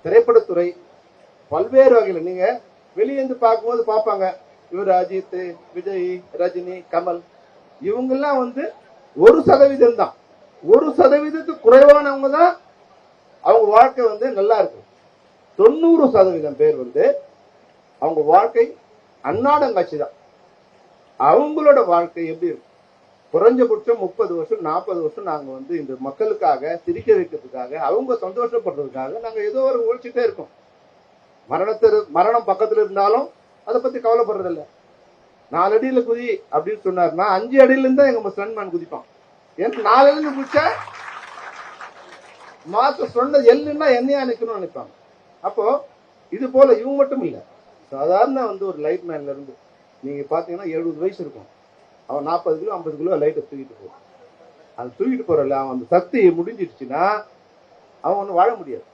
திரைப்படத்துறை பல்வேறு வகையில் நீங்க வெளியேந்து பார்க்கும்போது பார்ப்பாங்க, இவர் அஜித், விஜய், ரஜினி, கமல் இவங்கெல்லாம் 1% தான். 1% குறைவானவங்க தான் அவங்க வாழ்க்கை நல்லா இருக்கு. 90% பேர் அவங்க வாழ்க்கை அன்னாடங்காட்சி தான். அவங்களோட வாழ்க்கை எப்படி இருக்கும்? குறைஞ்சபட்சம் 30 வருஷம் 40 வருஷம் நாங்க இந்த மக்களுக்காக சிரிக்க வைக்கிறதுக்காக, அவங்க சந்தோஷப்படுறதுக்காக நாங்க ஏதோ ஒரு உழைச்சிட்டே இருக்கோம். மரணம் பக்கத்துல இருந்தாலும் அதை பத்தி கவலைப்படுறதில்ல. 4 அடியில குதி அப்படின்னு சொன்னாருன்னா 5 அடியில இருந்தா எங்க ஸ்டன்மேன் குதிப்பான். ஏன்னா 4 அடியில குதிச்சா மாத்த சொன்ன எல்லுன்னா என்னையா நிக்கணும்னு நினைப்பாங்க. அப்போ இது போல இவங்க மட்டும் இல்ல, சாதாரண ஒரு லைட் மேன்ல இருந்து நீங்க பாத்தீங்கன்னா 70 வயசு இருக்கும், அவன் 40 கிலோ 50 கிலோ லைட்டை தூக்கிட்டு போவான். அது தூக்கிட்டு போறல அவன் அந்த சக்தி முடிஞ்சிடுச்சுன்னா அவன் வாழ முடியாது.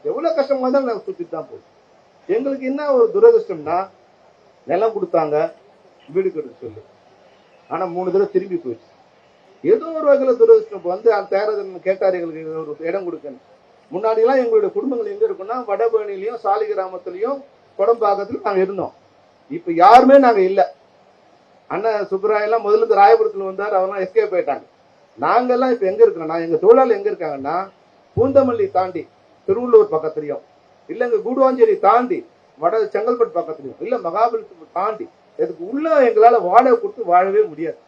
எவ்வளவு கஷ்டமா இருந்தாலும் நாங்க தூக்கிட்டு தான் போகும். எங்களுக்கு என்ன ஒரு துரதிருஷ்டம்னா, நிலம் கொடுத்தாங்க வீடு கட்ட சொல்லி, ஆனா 3 தடவை திரும்பி போயிடுச்சு. ஏதோ ஒரு வகையில துரதிருஷ்டம் அந்த தேரதன் கேட்டார் எங்களுக்கு ஒரு இடம் கொடுக்கணும். முன்னாடி எல்லாம் எங்களுடைய குடும்பங்கள் எங்க இருக்குன்னா வடபழனிலையும் சாலி கிராமத்திலையும் கொடம்பாக்கத்திலும் நாங்க இருந்தோம். இப்ப யாருமே நாங்க இல்ல. அண்ணன் சுப்பராயெல்லாம் முதல்ல இருந்து ராயபுரத்துல வந்தார், அவெல்லாம் எஸ்கேப் போயிட்டாங்க. நாங்கெல்லாம் இப்ப எங்க இருக்கோம்னா, எங்க தொழிலாளர் எங்க இருக்காங்கன்னா பூந்தமல்லி தாண்டி திருவள்ளூர் பக்கத்துலயும், இல்ல இங்க கூடுவாஞ்சேரி தாண்டி வட செங்கல்பட்டு பக்கத்துலயும், இல்ல மகாபலிபுரம் தாண்டி இதுக்கு உள்ள எங்களால வாடகை கொடுத்து வாழவே முடியாது.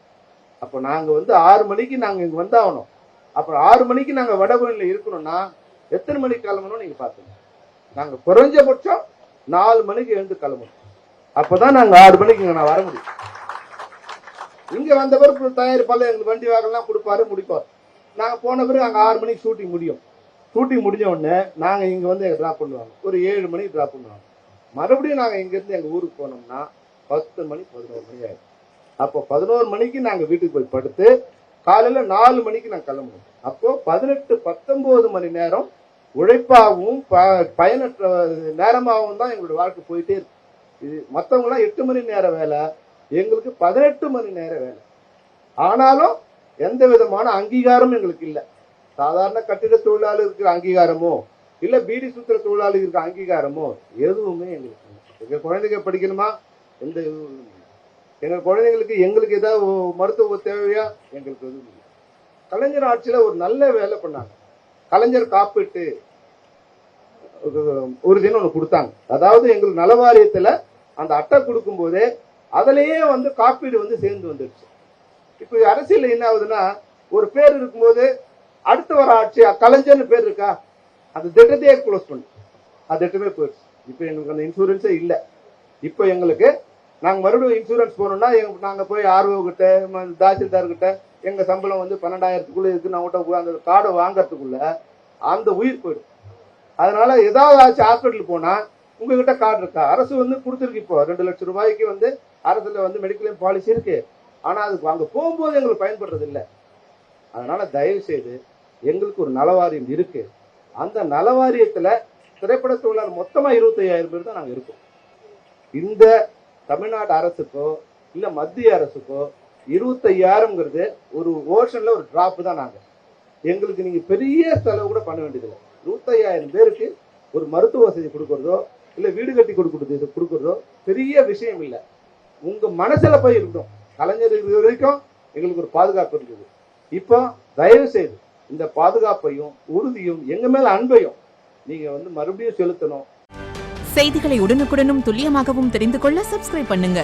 அப்ப நாங்க 6 மணிக்கு நாங்க இங்க வந்தாகணும். அப்புறம் 6 மணிக்கு நாங்க வடபழனில இருக்கணும்னா எத்தனை மணிக்கு கிளம்பணும் நீங்க பாத்துங்க. நாங்க குறைஞ்சபட்சம் 4 மணிக்கு எழுந்து கிளம்பணும். அப்பதான் நாங்க 6 மணிக்கு இங்க நான் வர முடியும். இங்க வந்த பிறகு தயாரிப்பாளர் எங்களுக்கு வண்டி வாகனம் கொடுப்பாரு, முடிப்பாரு. நாங்க போன பிறகு அங்க 6 மணிக்கு ஷூட்டிங் முடியும். ஷூட்டிங் முடிஞ்ச உடனே நாங்க இங்க எங்க டிராப் பண்ணுவாங்க, ஒரு 7 மணிக்கு டிராப் பண்ணுவாங்க. மறுபடியும் நாங்க இங்க இருந்து எங்க ஊருக்கு போனோம்னா 10 மணி 11 மணி ஆயிடும். அப்போ 11 மணிக்கு நாங்க வீட்டுக்கு போய் படுத்து காலையில 4 மணிக்கு நாங்க கிளம்பணும். அப்போ 18-19 மணி நேரம் உழைப்பாகவும் பயனற்ற நேரமாகவும் தான் எங்களோட வாழ்க்கை போயிட்டே இருக்கு. இது மற்றவங்க எல்லாம் 8 மணி நேர வேலை, எங்களுக்கு 18 மணி நேர வேலை. ஆனாலும் எந்த விதமான அங்கீகாரம் எங்களுக்கு இல்லை. சாதாரண கட்டிட தொழிலாளர் இருக்கிற அங்கீகாரமோ இல்ல பீடி சுத்திர தொழிலாளர் இருக்கிற அங்கீகாரமோ எதுவுமே எங்களுக்கு இல்லை. எங்க குழந்தைங்க படிக்கணுமா, எங்க குழந்தைங்களுக்கு எங்களுக்கு ஏதாவது மருத்துவ தேவையா, எங்களுக்கு எதுவும் இல்லை. கலைஞர் ஆட்சியில ஒரு நல்ல வேலை பண்ணாங்க. கலைஞர் காப்பீட்டு உறுதின்னு ஒண்ணு கொடுத்தாங்க. அதாவது எங்களுக்கு நலவாரியத்துல அந்த அட்டை கொடுக்கும் போதே அதுலயே காப்பீடு சேர்ந்து வந்துருச்சு. இப்ப அரசியல் என்ன ஆகுதுன்னா, ஒரு பேர் இருக்கும்போது அடுத்து வர ஆட்சி கலைஞர்னு பேர் இருக்கா, அந்த திட்டத்தையே க்ளோஸ் பண்ணு, அது திட்டமே போயிடுச்சு. இப்ப எங்களுக்கு அந்த இன்சூரன்ஸே இல்லை. இப்ப எங்களுக்கு நாங்க மறுபடியும் இன்சூரன்ஸ் போனோம்னா நாங்க போய் ஆர்ஓ கிட்ட தாசில்தார் கிட்ட எங்க சம்பளம் 12,000க்குள்ள இருக்கு, நான் அந்த கார்டை வாங்கறதுக்குள்ள அந்த உயிர் போயிடும். அதனால ஏதாவது ஆச்சு ஹாஸ்பிட்டல் போனா உங்ககிட்ட கார்டு இருக்கா, அரசு கொடுத்துருக்கு. இப்போ 2 லட்சம் ரூபாய்க்கு அரசுல மெடிக்கல் பாலிசி இருக்கு. ஆனா அதுக்கு அங்க போகும்போது எங்களுக்கு பயன்படுறது இல்லை. அதனால தயவு செய்து எங்களுக்கு ஒரு நலவாரியம் இருக்கு. அந்த நலவாரியத்துல திரைப்பட தொழிலாளர் மொத்தமா 25,000 பேர் தான் நாங்க இருக்கோம். இந்த தமிழ்நாடு அரசுக்கோ இல்ல மத்திய அரசுக்கோ 25,000ங்கிறது ஒரு ஓஷன்ல ஒரு டிராப் தான். நாங்க எங்களுக்கு நீங்க பெரிய செலவு கூட பண்ண வேண்டியதில்லை. 25,000 பேருக்கு ஒரு மருத்துவ வசதி கொடுக்கறதோ இல்ல வீடு கட்டி கொடுக்கறதோ பெரிய விஷயம் இல்லை. உங்க மனசுல போய் இருக்கணும். கலைஞர் வரைக்கும் எங்களுக்கு ஒரு பாதுகாப்பு இருக்குது. இப்போ தயவு செய்து இந்த பாதுகாப்பையும் உறுதியும் எங்க மேல அன்பையும் நீங்க மறுபடியும் செலுத்தணும். செய்திகளை உடனுக்குடனும் துல்லியமாகவும் தெரிந்து கொள்ள சப்ஸ்கிரைப் பண்ணுங்க.